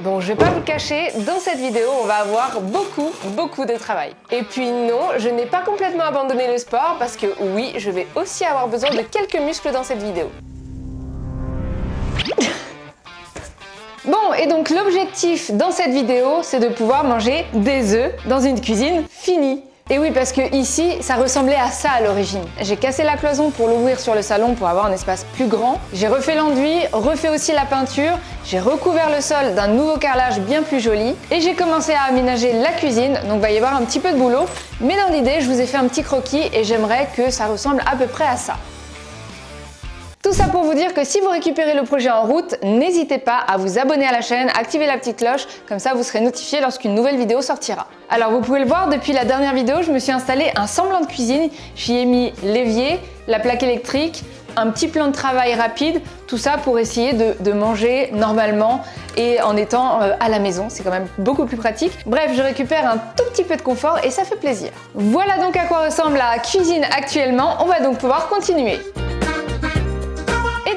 Bon, je vais pas vous le cacher, dans cette vidéo, on va avoir beaucoup de travail. Et puis non, je n'ai pas complètement abandonné le sport parce que oui, je vais aussi avoir besoin de quelques muscles dans cette vidéo. Bon, et donc l'objectif dans cette vidéo, c'est de pouvoir manger des œufs dans une cuisine finie. Et oui, parce que ici, ça ressemblait à ça à l'origine. J'ai cassé la cloison pour l'ouvrir sur le salon pour avoir un espace plus grand. J'ai refait l'enduit, refait aussi la peinture. J'ai recouvert le sol d'un nouveau carrelage bien plus joli. Et j'ai commencé à aménager la cuisine, donc il va y avoir un petit peu de boulot. Mais dans l'idée, je vous ai fait un petit croquis et j'aimerais que ça ressemble à peu près à ça. Tout ça pour vous dire que si vous récupérez le projet en route, n'hésitez pas à vous abonner à la chaîne, activer la petite cloche, comme ça vous serez notifié lorsqu'une nouvelle vidéo sortira. Alors vous pouvez le voir, depuis la dernière vidéo, je me suis installé un semblant de cuisine. J'y ai mis l'évier, la plaque électrique, un petit plan de travail rapide, tout ça pour essayer de manger normalement et en étant à la maison, c'est quand même beaucoup plus pratique. Bref, je récupère un tout petit peu de confort et ça fait plaisir. Voilà donc à quoi ressemble la cuisine actuellement, on va donc pouvoir continuer.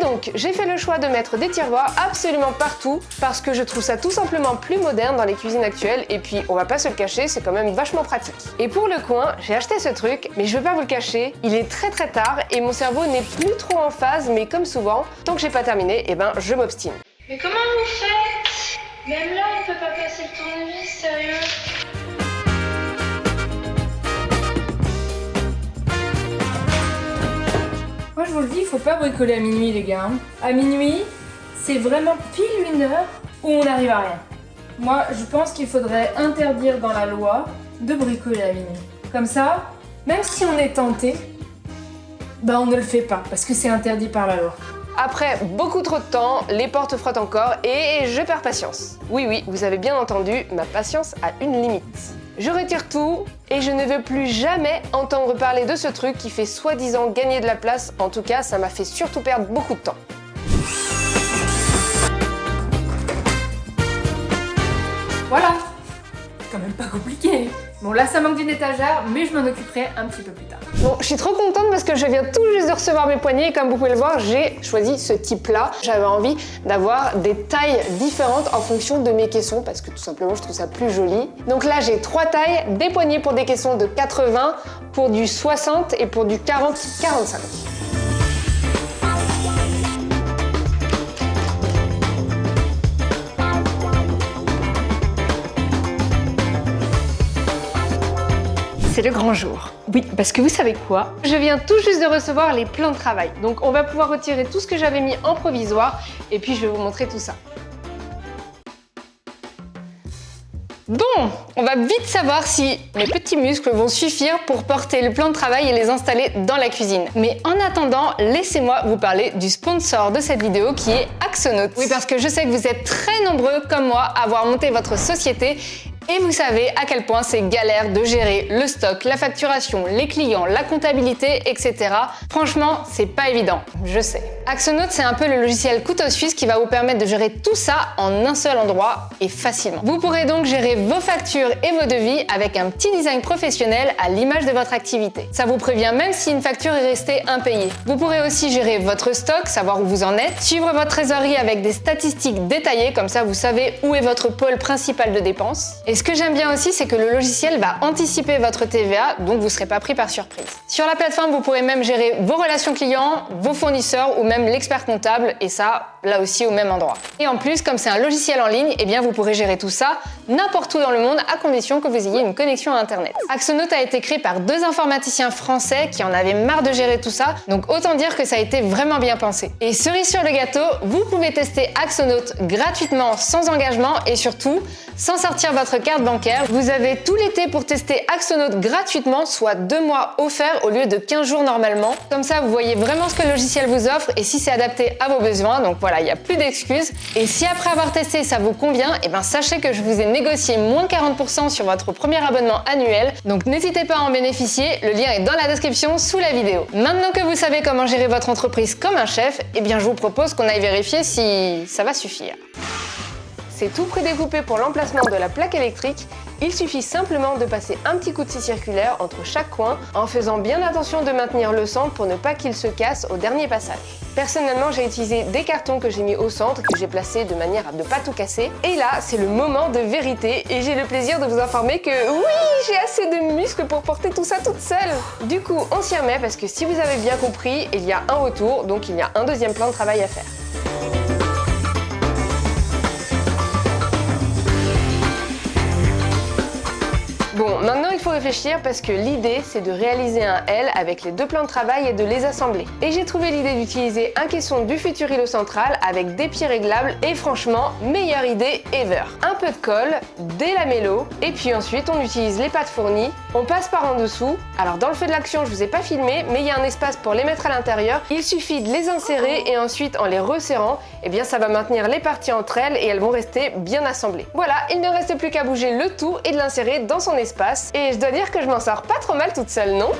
Donc, j'ai fait le choix de mettre des tiroirs absolument partout parce que je trouve ça tout simplement plus moderne dans les cuisines actuelles et puis on va pas se le cacher, c'est quand même vachement pratique. Et pour le coin, j'ai acheté ce truc, mais je vais pas vous le cacher, il est très tard et mon cerveau n'est plus trop en phase, mais comme souvent, tant que j'ai pas terminé, je m'obstine. Mais comment vous faites? Même là, on peut pas passer le tournevis, sérieux? Moi je vous le dis, il faut pas bricoler à minuit les gars. À minuit, c'est vraiment pile une heure où on n'arrive à rien. Moi je pense qu'il faudrait interdire dans la loi de bricoler à minuit. Comme ça, même si on est tenté, on ne le fait pas parce que c'est interdit par la loi. Après beaucoup trop de temps, les portes frottent encore et je perds patience. Oui, vous avez bien entendu, ma patience a une limite. Je retire tout et je ne veux plus jamais entendre parler de ce truc qui fait soi-disant gagner de la place. En tout cas, ça m'a fait surtout perdre beaucoup de temps. Voilà, c'est quand même pas compliqué. Bon là ça manque d'une étagère, mais je m'en occuperai un petit peu plus tard. Bon, je suis trop contente parce que je viens tout juste de recevoir mes poignées et comme vous pouvez le voir, j'ai choisi ce type-là. J'avais envie d'avoir des tailles différentes en fonction de mes caissons parce que tout simplement je trouve ça plus joli. Donc là j'ai 3 tailles, des poignées pour des caissons de 80, pour du 60 et pour du 40-45. C'est le grand jour. Oui, parce que vous savez quoi? Je viens tout juste de recevoir les plans de travail. Donc on va pouvoir retirer tout ce que j'avais mis en provisoire et puis je vais vous montrer tout ça. Bon, on va vite savoir si mes petits muscles vont suffire pour porter le plan de travail et les installer dans la cuisine. Mais en attendant, laissez-moi vous parler du sponsor de cette vidéo qui est Axonote. Oui, parce que je sais que vous êtes très nombreux comme moi à avoir monté votre société et vous savez à quel point c'est galère de gérer le stock, la facturation, les clients, la comptabilité, etc. Franchement, c'est pas évident, je sais. Axonote, c'est un peu le logiciel couteau suisse qui va vous permettre de gérer tout ça en un seul endroit et facilement. Vous pourrez donc gérer vos factures et vos devis avec un petit design professionnel à l'image de votre activité. Ça vous prévient même si une facture est restée impayée. Vous pourrez aussi gérer votre stock, savoir où vous en êtes, suivre votre trésorerie avec des statistiques détaillées, comme ça vous savez où est votre pôle principal de dépenses. Et ce que j'aime bien aussi, c'est que le logiciel va anticiper votre TVA, donc vous ne serez pas pris par surprise. Sur la plateforme, vous pourrez même gérer vos relations clients, vos fournisseurs ou même l'expert comptable, et ça, là aussi au même endroit. Et en plus, comme c'est un logiciel en ligne, vous pourrez gérer tout ça n'importe où dans le monde à condition que vous ayez une connexion à Internet. Axonote a été créé par 2 informaticiens français qui en avaient marre de gérer tout ça, donc autant dire que ça a été vraiment bien pensé. Et cerise sur le gâteau, vous pouvez tester Axonote gratuitement, sans engagement et surtout, sans sortir votre carte bancaire. Vous avez tout l'été pour tester Axonote gratuitement, soit 2 mois offerts au lieu de 15 jours normalement. Comme ça, vous voyez vraiment ce que le logiciel vous offre et si c'est adapté à vos besoins. Donc voilà, il n'y a plus d'excuses. Et si après avoir testé, ça vous convient, sachez que je vous ai négocié moins 40% sur votre premier abonnement annuel. Donc n'hésitez pas à en bénéficier. Le lien est dans la description sous la vidéo. Maintenant que vous savez comment gérer votre entreprise comme un chef, je vous propose qu'on aille vérifier si ça va suffire. C'est tout prédécoupé pour l'emplacement de la plaque électrique Il suffit simplement de passer un petit coup de scie circulaire entre chaque coin en faisant bien attention de maintenir le centre pour ne pas qu'il se casse au dernier passage. Personnellement, j'ai utilisé des cartons que j'ai mis au centre, que j'ai placés de manière à ne pas tout casser. Et là, c'est le moment de vérité et j'ai le plaisir de vous informer que oui, j'ai assez de muscles pour porter tout ça toute seule. Du coup, on s'y remet parce que si vous avez bien compris, il y a un retour, donc il y a un deuxième plan de travail à faire. Bon, maintenant il faut réfléchir parce que l'idée c'est de réaliser un L avec les deux plans de travail et de les assembler. Et j'ai trouvé l'idée d'utiliser un caisson du futur îlot central avec des pieds réglables et franchement, meilleure idée ever. Un peu de colle, des lamellos et puis ensuite on utilise les pattes fournies, on passe par en dessous. Alors dans le feu de l'action je vous ai pas filmé mais il y a un espace pour les mettre à l'intérieur. Il suffit de les insérer et ensuite en les resserrant, eh bien ça va maintenir les parties entre elles et elles vont rester bien assemblées. Voilà, il ne reste plus qu'à bouger le tout et de l'insérer dans son espace. Et je dois dire que je m'en sors pas trop mal toute seule, non?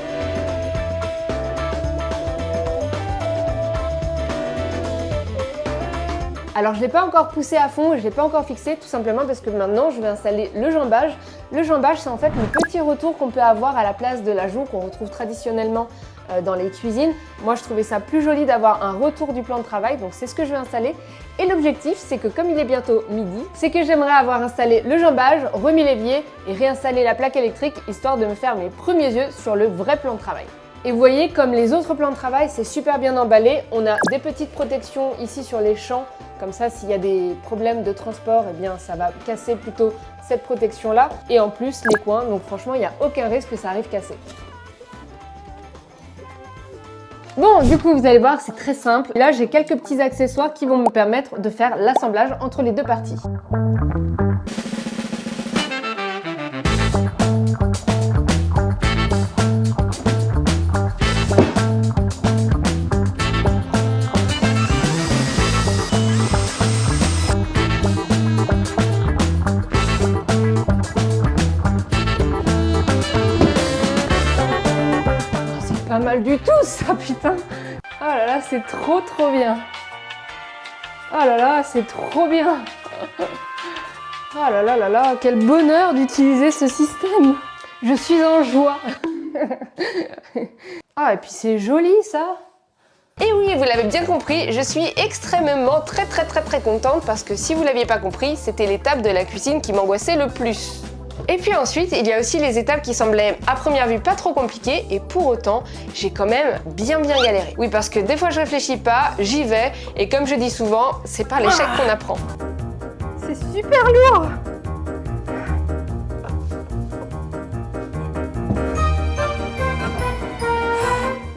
Alors je l'ai pas encore poussé à fond et je l'ai pas encore fixé tout simplement parce que maintenant je vais installer le jambage. Le jambage c'est en fait le petit retour qu'on peut avoir à la place de la joue qu'on retrouve traditionnellement dans les cuisines. Moi je trouvais ça plus joli d'avoir un retour du plan de travail, donc c'est ce que je vais installer. Et l'objectif c'est que comme il est bientôt midi, c'est que j'aimerais avoir installé le jambage, remis l'évier et réinstallé la plaque électrique histoire de me faire mes premiers yeux sur le vrai plan de travail. Et vous voyez, comme les autres plans de travail, c'est super bien emballé. On a des petites protections ici sur les champs. Comme ça, s'il y a des problèmes de transport, eh bien, ça va casser plutôt cette protection-là. Et en plus, les coins. Donc franchement, il n'y a aucun risque que ça arrive cassé. Bon, du coup, vous allez voir, c'est très simple. Là, j'ai quelques petits accessoires qui vont me permettre de faire l'assemblage entre les deux parties. Pas mal du tout ça, putain. Oh là là, c'est trop bien. Oh là là, c'est trop bien. Oh là là là là, quel bonheur d'utiliser ce système. Je suis en joie. Ah, et puis c'est joli ça. Et oui, vous l'avez bien compris, je suis extrêmement très contente parce que si vous l'aviez pas compris, c'était l'étape de la cuisine qui m'angoissait le plus. Et puis ensuite, il y a aussi les étapes qui semblaient à première vue pas trop compliquées et pour autant, j'ai quand même bien galéré. Oui, parce que des fois je réfléchis pas, j'y vais et comme je dis souvent, c'est par l'échec qu'on apprend. C'est super lourd.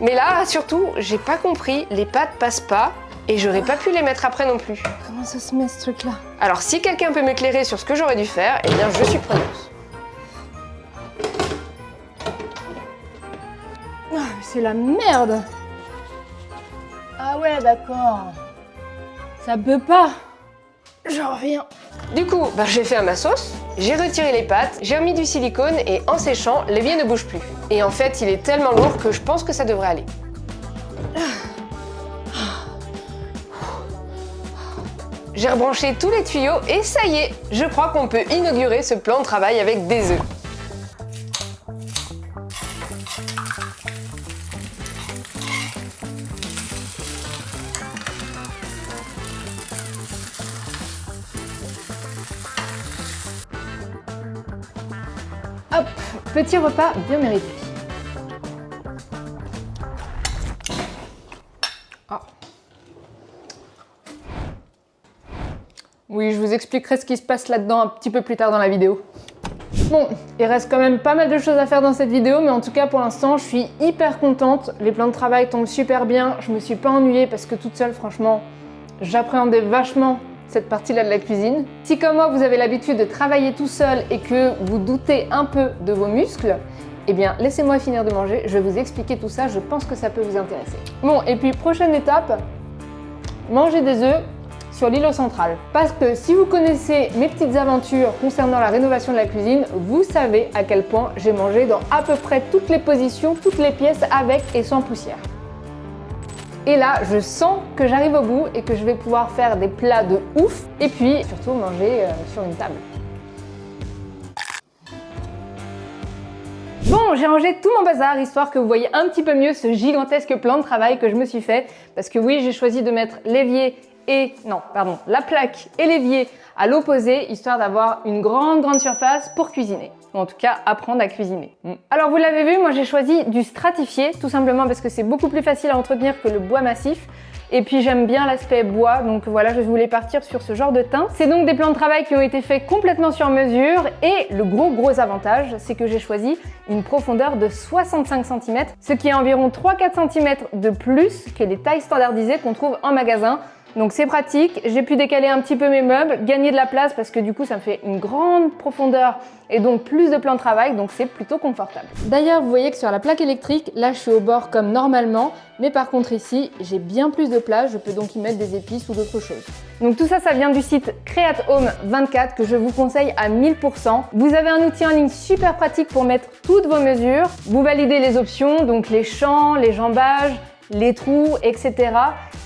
Mais là, surtout, j'ai pas compris, les pâtes passent pas et j'aurais pas pu les mettre après non plus. Comment ça se met ce truc-là? Alors si quelqu'un peut m'éclairer sur ce que j'aurais dû faire, eh bien je suis preneuse. C'est la merde. Ah ouais, d'accord. Ça peut pas. Je reviens. Du coup, j'ai fait à ma sauce, j'ai retiré les pâtes, j'ai remis du silicone et en séchant, l'évier ne bouge plus. Et en fait, il est tellement lourd que je pense que ça devrait aller. J'ai rebranché tous les tuyaux et ça y est, je crois qu'on peut inaugurer ce plan de travail avec des œufs. Hop, petit repas bien mérité. Oh. Oui, je vous expliquerai ce qui se passe là-dedans un petit peu plus tard dans la vidéo. Bon, il reste quand même pas mal de choses à faire dans cette vidéo, mais en tout cas pour l'instant, je suis hyper contente. Les plans de travail tombent super bien, je me suis pas ennuyée parce que toute seule, franchement, j'appréhendais vachement cette partie-là de la cuisine. Si comme moi, vous avez l'habitude de travailler tout seul et que vous doutez un peu de vos muscles, eh bien, laissez-moi finir de manger, je vais vous expliquer tout ça, je pense que ça peut vous intéresser. Bon, et puis prochaine étape, manger des œufs sur l'îlot central. Parce que si vous connaissez mes petites aventures concernant la rénovation de la cuisine, vous savez à quel point j'ai mangé dans à peu près toutes les positions, toutes les pièces avec et sans poussière. Et là, je sens que j'arrive au bout et que je vais pouvoir faire des plats de ouf et puis surtout manger sur une table. Bon, j'ai rangé tout mon bazar, histoire que vous voyez un petit peu mieux ce gigantesque plan de travail que je me suis fait. Parce que oui, j'ai choisi de mettre l'évier la plaque et l'évier à l'opposé, histoire d'avoir une grande surface pour cuisiner. Ou en tout cas, apprendre à cuisiner. Alors vous l'avez vu, moi j'ai choisi du stratifié, tout simplement parce que c'est beaucoup plus facile à entretenir que le bois massif. Et puis j'aime bien l'aspect bois, donc voilà, je voulais partir sur ce genre de teint. C'est donc des plans de travail qui ont été faits complètement sur mesure. Et le gros avantage, c'est que j'ai choisi une profondeur de 65 cm, ce qui est environ 3-4 cm de plus que les tailles standardisées qu'on trouve en magasin. Donc c'est pratique, j'ai pu décaler un petit peu mes meubles, gagner de la place parce que du coup ça me fait une grande profondeur et donc plus de plan de travail, donc c'est plutôt confortable. D'ailleurs vous voyez que sur la plaque électrique, là je suis au bord comme normalement, mais par contre ici j'ai bien plus de place, je peux donc y mettre des épices ou d'autres choses. Donc tout ça, ça vient du site Create-Home 24 que je vous conseille à 1000%. Vous avez un outil en ligne super pratique pour mettre toutes vos mesures, vous validez les options, donc les champs, les jambages, les trous, etc.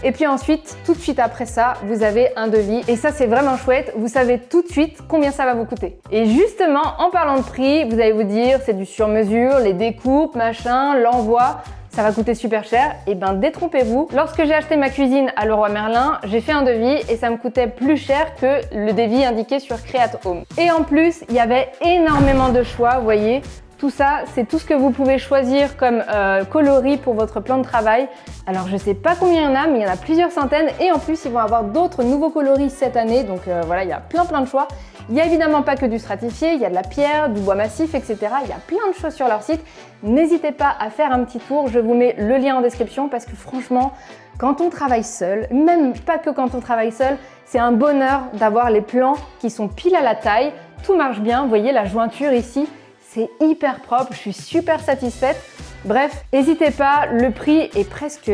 Et puis ensuite, tout de suite après ça, vous avez un devis. Et ça, c'est vraiment chouette. Vous savez tout de suite combien ça va vous coûter. Et justement, en parlant de prix, vous allez vous dire, c'est du sur-mesure, les découpes, machin, l'envoi, ça va coûter super cher. Et ben, détrompez-vous. Lorsque j'ai acheté ma cuisine à Leroy Merlin, j'ai fait un devis et ça me coûtait plus cher que le devis indiqué sur Create-Home. Et en plus, il y avait énormément de choix, vous voyez. Tout ça, c'est tout ce que vous pouvez choisir comme coloris pour votre plan de travail. Alors je sais pas combien il y en a, mais il y en a plusieurs centaines et en plus ils vont avoir d'autres nouveaux coloris cette année. Donc voilà, il y a plein de choix. Il n'y a évidemment pas que du stratifié, il y a de la pierre, du bois massif, etc. Il y a plein de choses sur leur site. N'hésitez pas à faire un petit tour, je vous mets le lien en description parce que franchement, quand on travaille seul, même pas que quand on travaille seul, c'est un bonheur d'avoir les plans qui sont pile à la taille. Tout marche bien, vous voyez la jointure ici. C'est hyper propre, je suis super satisfaite. Bref, n'hésitez pas, le prix est presque...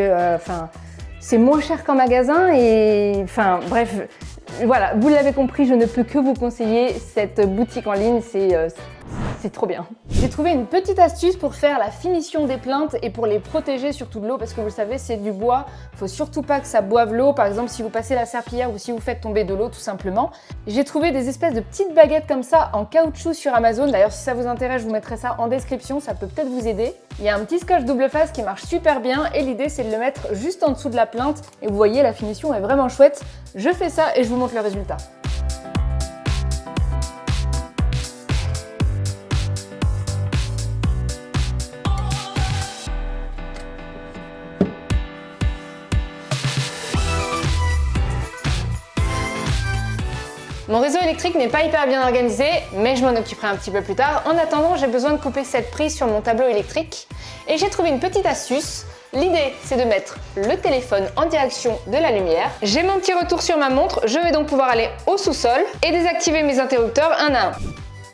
c'est moins cher qu'en magasin et... bref, voilà, vous l'avez compris, je ne peux que vous conseiller cette boutique en ligne, c'est trop bien. J'ai trouvé une petite astuce pour faire la finition des plinthes et pour les protéger surtout de l'eau parce que vous le savez, c'est du bois. Il faut surtout pas que ça boive l'eau. Par exemple, si vous passez la serpillière ou si vous faites tomber de l'eau tout simplement. J'ai trouvé des espèces de petites baguettes comme ça en caoutchouc sur Amazon. D'ailleurs, si ça vous intéresse, je vous mettrai ça en description. Ça peut peut-être vous aider. Il y a un petit scotch double face qui marche super bien et l'idée, c'est de le mettre juste en dessous de la plinthe. Et vous voyez, la finition est vraiment chouette. Je fais ça et je vous montre le résultat. Mon réseau électrique n'est pas hyper bien organisé, mais je m'en occuperai un petit peu plus tard. En attendant, j'ai besoin de couper cette prise sur mon tableau électrique et j'ai trouvé une petite astuce. L'idée, c'est de mettre le téléphone en direction de la lumière. J'ai mon petit retour sur ma montre, je vais donc pouvoir aller au sous-sol et désactiver mes interrupteurs un à un.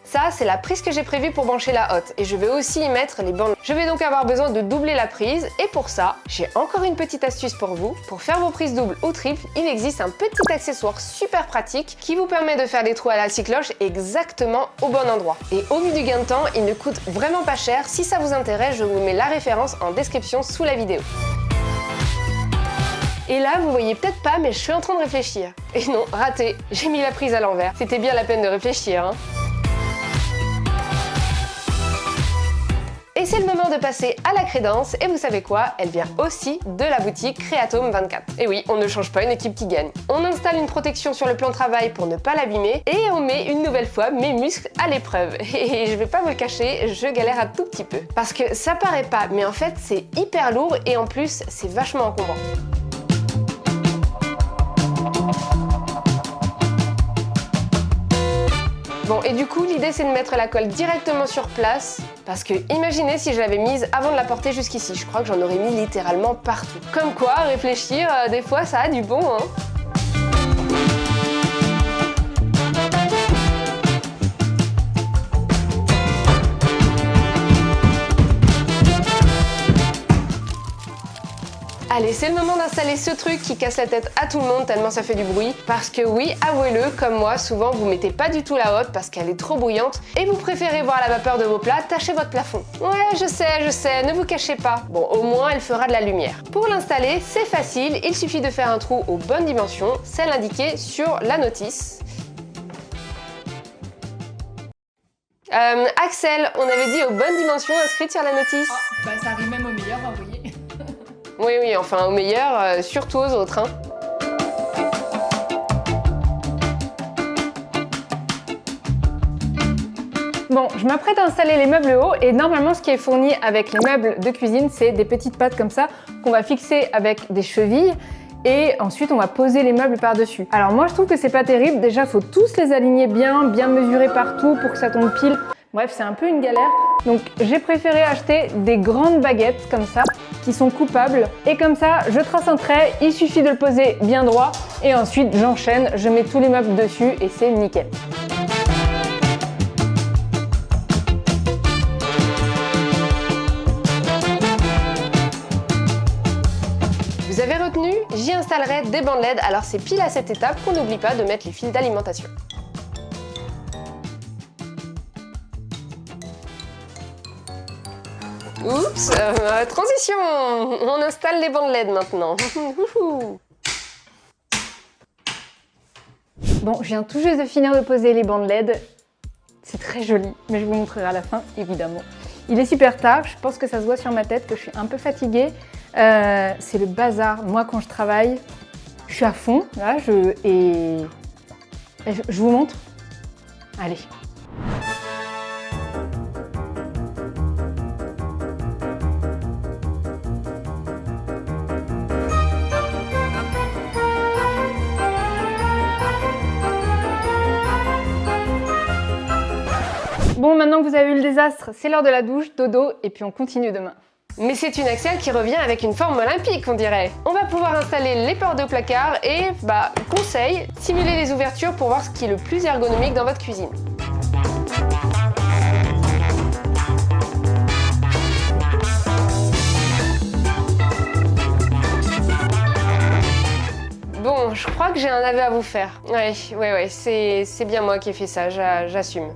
Ça, c'est la prise que j'ai prévue pour brancher la hotte et je vais aussi y mettre les bandes. Je vais donc avoir besoin de doubler la prise et pour ça, j'ai encore une petite astuce pour vous. Pour faire vos prises doubles ou triples, il existe un petit accessoire super pratique qui vous permet de faire des trous à la scie cloche exactement au bon endroit. Et au vu du gain de temps, il ne coûte vraiment pas cher. Si ça vous intéresse, je vous mets la référence en description sous la vidéo. Et là, vous voyez peut-être pas, mais je suis en train de réfléchir. Et non, raté, j'ai mis la prise à l'envers. C'était bien la peine de réfléchir, hein. Et c'est le moment de passer à la crédence et vous savez quoi, elle vient aussi de la boutique Create-Home 24. Et oui, on ne change pas une équipe qui gagne. On installe une protection sur le plan de travail pour ne pas l'abîmer et on met une nouvelle fois mes muscles à l'épreuve. Et je vais pas vous le cacher, je galère un tout petit peu. Parce que ça paraît pas, mais en fait c'est hyper lourd et en plus c'est vachement encombrant. Bon, et du coup, l'idée c'est de mettre la colle directement sur place parce que imaginez si je l'avais mise avant de la porter jusqu'ici. Je crois que j'en aurais mis littéralement partout. Comme quoi, réfléchir, des fois ça a du bon, hein. Allez, c'est le moment d'installer ce truc qui casse la tête à tout le monde tellement ça fait du bruit. Parce que oui, avouez-le, comme moi, souvent vous mettez pas du tout la hotte parce qu'elle est trop bruyante et vous préférez voir la vapeur de vos plats tacher votre plafond. Ouais, je sais, ne vous cachez pas. Bon, au moins elle fera de la lumière. Pour l'installer, c'est facile, il suffit de faire un trou aux bonnes dimensions, celle indiquée sur la notice. Axel, on avait dit aux bonnes dimensions inscrites sur la notice. Ah, bah ça arrive même au meilleur, hein, vous voyez. Oui, enfin au meilleur, surtout aux autres. Hein. Bon, je m'apprête à installer les meubles hauts et normalement ce qui est fourni avec les meubles de cuisine, c'est des petites pattes comme ça qu'on va fixer avec des chevilles et ensuite on va poser les meubles par-dessus. Alors moi je trouve que c'est pas terrible, déjà faut tous les aligner bien mesurer partout pour que ça tombe pile. Bref, c'est un peu une galère. Donc j'ai préféré acheter des grandes baguettes comme ça qui sont coupables et comme ça je trace un trait, il suffit de le poser bien droit et ensuite j'enchaîne, je mets tous les meubles dessus et c'est nickel. Vous avez retenu? J'y installerai des bandes LED, alors c'est pile à cette étape qu'on n'oublie pas de mettre les fils d'alimentation. Oups, transition! On installe les bandes LED maintenant. Bon, je viens tout juste de finir de poser les bandes LED. C'est très joli, mais je vous montrerai à la fin, évidemment. Il est super tard, je pense que ça se voit sur ma tête que je suis un peu fatiguée. C'est le bazar. Moi, quand je travaille, je suis à fond, là, je vous montre. Allez. Bon, maintenant que vous avez eu le désastre, c'est l'heure de la douche, dodo, et puis on continue demain. Mais c'est une Axel qui revient avec une forme olympique, on dirait. On va pouvoir installer les portes de placard et, conseil, simuler les ouvertures pour voir ce qui est le plus ergonomique dans votre cuisine. Bon, je crois que j'ai un aveu à vous faire. Ouais, c'est bien moi qui ai fait ça, j'assume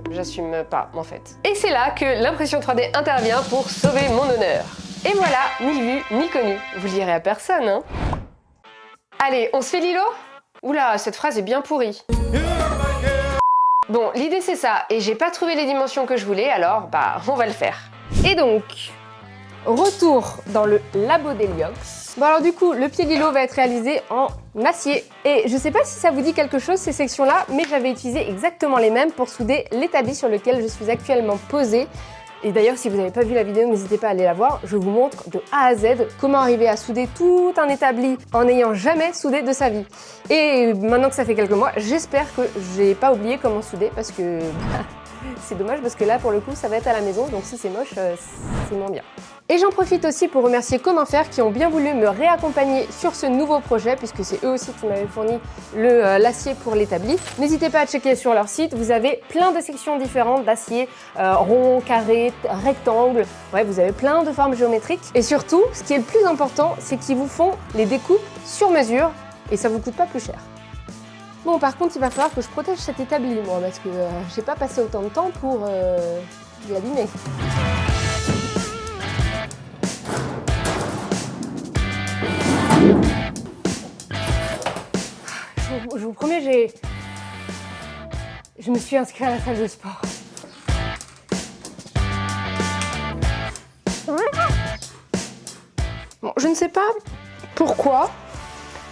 pas en fait. Et c'est là que l'impression 3D intervient pour sauver mon honneur. Et voilà, ni vu, ni connu. Vous le direz à personne, hein. Allez, on se fait Lilo? Oula, cette phrase est bien pourrie. Bon, l'idée c'est ça, et j'ai pas trouvé les dimensions que je voulais, alors on va le faire. Et donc, retour dans le labo d'Heliox. Bon alors du coup, le pied Lilo va être réalisé en acier. Et je sais pas si ça vous dit quelque chose ces sections-là, mais j'avais utilisé exactement les mêmes pour souder l'établi sur lequel je suis actuellement posée. Et d'ailleurs, si vous n'avez pas vu la vidéo, n'hésitez pas à aller la voir. Je vous montre de A à Z comment arriver à souder tout un établi en n'ayant jamais soudé de sa vie. Et maintenant que ça fait quelques mois, j'espère que j'ai pas oublié comment souder parce que c'est dommage parce que là, pour le coup, ça va être à la maison. Donc si c'est moche, c'est moins bien. Et j'en profite aussi pour remercier Comment Faire qui ont bien voulu me réaccompagner sur ce nouveau projet puisque c'est eux aussi qui m'avaient fourni l'acier pour l'établi. N'hésitez pas à checker sur leur site, vous avez plein de sections différentes d'acier, rond, carré, rectangle, ouais, vous avez plein de formes géométriques. Et surtout, ce qui est le plus important, c'est qu'ils vous font les découpes sur mesure et ça vous coûte pas plus cher. Bon, par contre, il va falloir que je protège cet établi, moi, parce que j'ai pas passé autant de temps pour l'abîmer. Je vous promets, je me suis inscrite à la salle de sport. Bon, je ne sais pas pourquoi,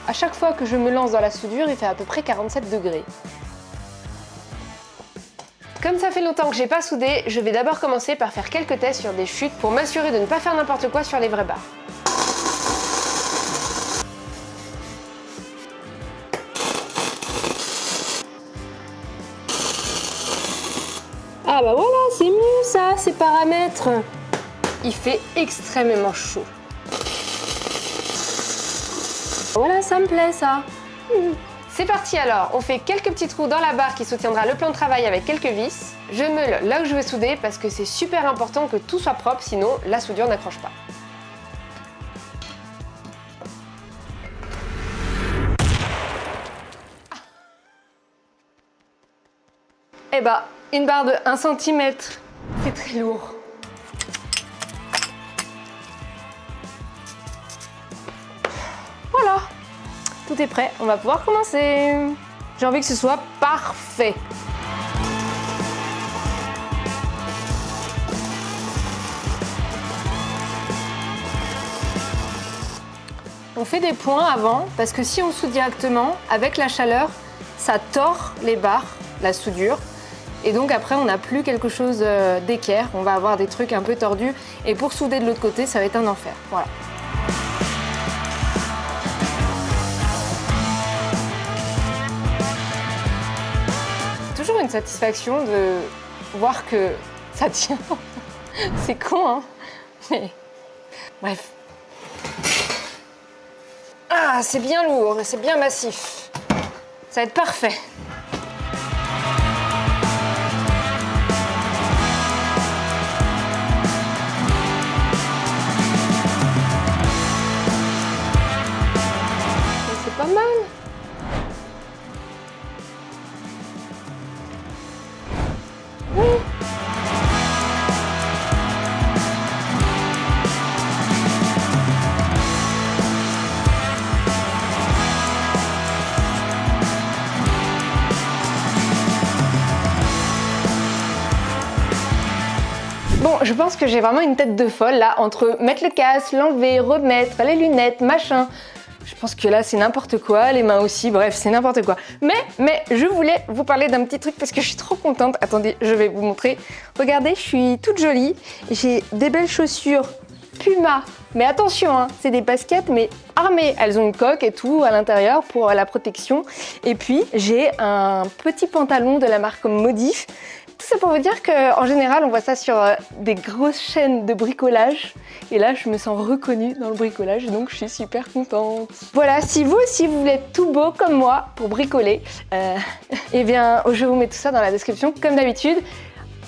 à chaque fois que je me lance dans la soudure, il fait à peu près 47 degrés. Comme ça fait longtemps que j'ai pas soudé, je vais d'abord commencer par faire quelques tests sur des chutes pour m'assurer de ne pas faire n'importe quoi sur les vraies barres. Ah bah voilà, c'est mieux ça, ces paramètres. Il fait extrêmement chaud. Voilà, ça me plaît ça. C'est parti alors, on fait quelques petits trous dans la barre qui soutiendra le plan de travail avec quelques vis. Je meule là où je vais souder parce que c'est super important que tout soit propre, sinon la soudure n'accroche pas. Eh bah, une barre de 1 cm, c'est très lourd. Voilà, tout est prêt, on va pouvoir commencer. J'ai envie que ce soit parfait. on fait des points avant, parce que si on soude directement, avec la chaleur, ça tord les barres, la soudure. Et donc après, on n'a plus quelque chose d'équerre, on va avoir des trucs un peu tordus. Et pour souder de l'autre côté, ça va être un enfer. Voilà. C'est toujours une satisfaction de voir que ça tient. C'est con, hein? Mais bref. Ah, c'est bien lourd et c'est bien massif. Ça va être parfait. C'est pas mal. Oui. Bon, je pense que j'ai vraiment une tête de folle là, entre mettre le casque, l'enlever, remettre, les lunettes, machin. Je pense que là c'est n'importe quoi, les mains aussi, bref c'est n'importe quoi. Mais je voulais vous parler d'un petit truc parce que je suis trop contente. Attendez, je vais vous montrer. Regardez, je suis toute jolie. J'ai des belles chaussures Puma. Mais attention, hein, c'est des baskets mais armées. Elles ont une coque et tout à l'intérieur pour la protection. Et puis j'ai un petit pantalon de la marque Modif. Tout ça pour vous dire qu'en général, on voit ça sur des grosses chaînes de bricolage. Et là, je me sens reconnue dans le bricolage, donc je suis super contente. Voilà, si vous aussi vous voulez être tout beau comme moi pour bricoler, eh bien, je vous mets tout ça dans la description, comme d'habitude.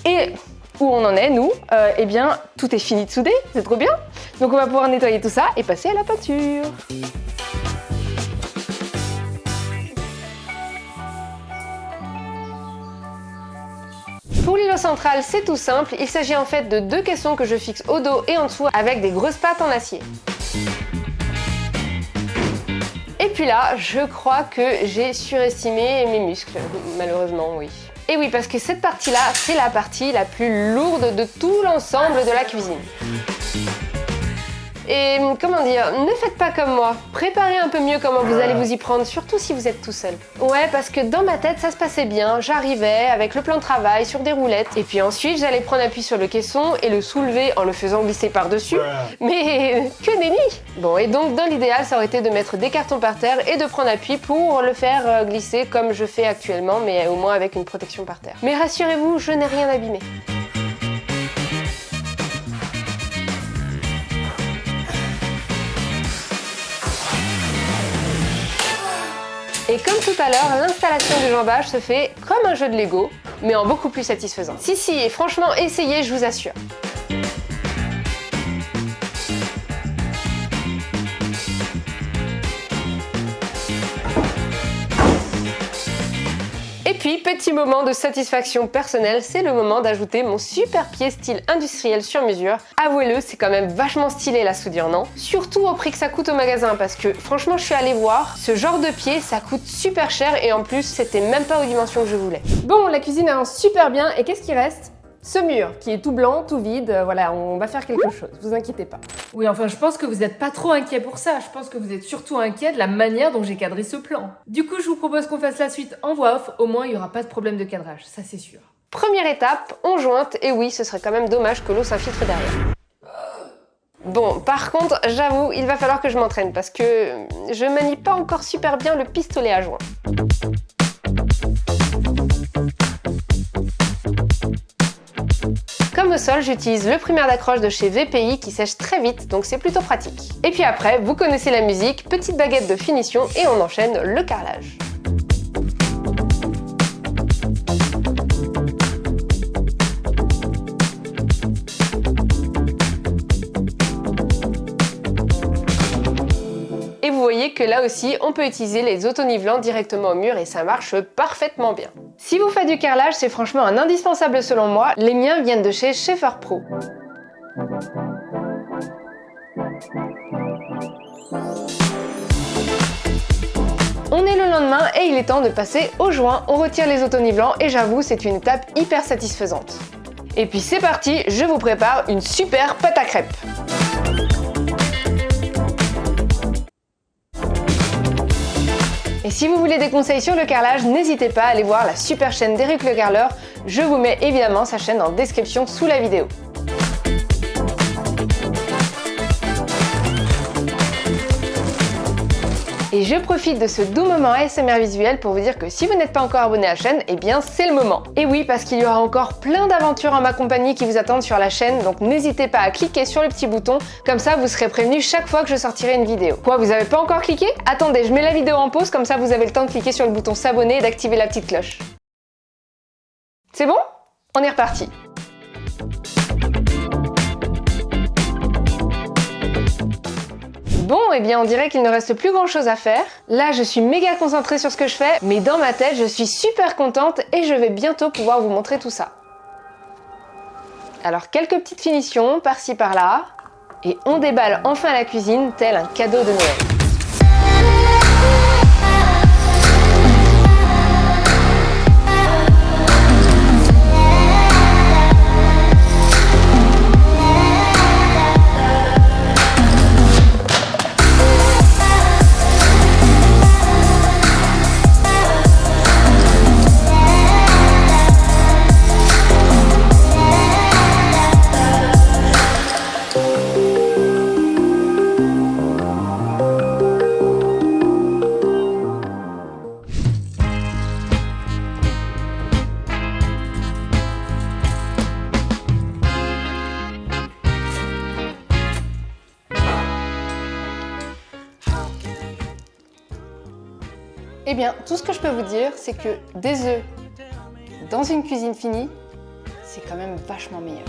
Et où on en est, nous, eh bien, tout est fini de souder, c'est trop bien. Donc on va pouvoir nettoyer tout ça et passer à la peinture. Pour l'îlot central, c'est tout simple. Il s'agit en fait de 2 caissons que je fixe au dos et en dessous avec des grosses pattes en acier. Et puis là, je crois que j'ai surestimé mes muscles, malheureusement, oui. Et oui, parce que cette partie-là, c'est la partie la plus lourde de tout l'ensemble de la cuisine. Et comment dire, ne faites pas comme moi. Préparez un peu mieux comment vous allez vous y prendre, surtout si vous êtes tout seul. Ouais, parce que dans ma tête, ça se passait bien. J'arrivais avec le plan de travail sur des roulettes. Et puis ensuite, j'allais prendre appui sur le caisson et le soulever en le faisant glisser par-dessus. Mais que nenni! Bon, et donc dans l'idéal, ça aurait été de mettre des cartons par terre et de prendre appui pour le faire glisser comme je fais actuellement, mais au moins avec une protection par terre. Mais rassurez-vous, je n'ai rien abîmé. Et comme tout à l'heure, l'installation du jambage se fait comme un jeu de Lego, mais en beaucoup plus satisfaisant. Si, et franchement, essayez, je vous assure. Et puis, petit moment de satisfaction personnelle, c'est le moment d'ajouter mon super pied style industriel sur mesure. Avouez-le, c'est quand même vachement stylé la soudure, non? Surtout au prix que ça coûte au magasin, parce que franchement, je suis allée voir, ce genre de pied, ça coûte super cher et en plus, c'était même pas aux dimensions que je voulais. Bon, la cuisine avance super bien et qu'est-ce qui reste? Ce mur qui est tout blanc, tout vide, voilà, on va faire quelque chose, vous inquiétez pas. Oui, enfin, je pense que vous n'êtes pas trop inquiet pour ça. Je pense que vous êtes surtout inquiet de la manière dont j'ai cadré ce plan. Du coup, je vous propose qu'on fasse la suite en voix off. Au moins, il n'y aura pas de problème de cadrage, ça c'est sûr. Première étape, on jointe, et oui, ce serait quand même dommage que l'eau s'infiltre derrière. Bon, par contre, j'avoue, il va falloir que je m'entraîne parce que je manie pas encore super bien le pistolet à joint. Comme au sol, j'utilise le primaire d'accroche de chez VPI qui sèche très vite, donc c'est plutôt pratique. Et puis après, vous connaissez la musique, petite baguette de finition et on enchaîne le carrelage. Et vous voyez que là aussi, on peut utiliser les auto-nivelants directement au mur et ça marche parfaitement bien. Si vous faites du carrelage, c'est franchement un indispensable selon moi. Les miens viennent de chez Schaefer Pro. On est le lendemain et il est temps de passer au joint. On retire les auto-nivelants et j'avoue, c'est une étape hyper satisfaisante. Et puis c'est parti, je vous prépare une super pâte à crêpes. Et si vous voulez des conseils sur le carrelage, n'hésitez pas à aller voir la super chaîne d'Eric Le Carreleur. Je vous mets évidemment sa chaîne en description sous la vidéo. Et je profite de ce doux moment ASMR visuel pour vous dire que si vous n'êtes pas encore abonné à la chaîne, eh bien c'est le moment. Et oui, parce qu'il y aura encore plein d'aventures en ma compagnie qui vous attendent sur la chaîne, donc n'hésitez pas à cliquer sur le petit bouton, comme ça vous serez prévenu chaque fois que je sortirai une vidéo. Quoi, vous avez pas encore cliqué? Attendez, je mets la vidéo en pause, comme ça vous avez le temps de cliquer sur le bouton s'abonner et d'activer la petite cloche. C'est bon? On est reparti. Bon, eh bien on dirait qu'il ne reste plus grand chose à faire. Là, je suis méga concentrée sur ce que je fais, mais dans ma tête, je suis super contente et je vais bientôt pouvoir vous montrer tout ça. Alors, quelques petites finitions, par-ci par-là, et on déballe enfin la cuisine, tel un cadeau de Noël. Eh bien, tout ce que je peux vous dire, c'est que des œufs dans une cuisine finie, c'est quand même vachement meilleur.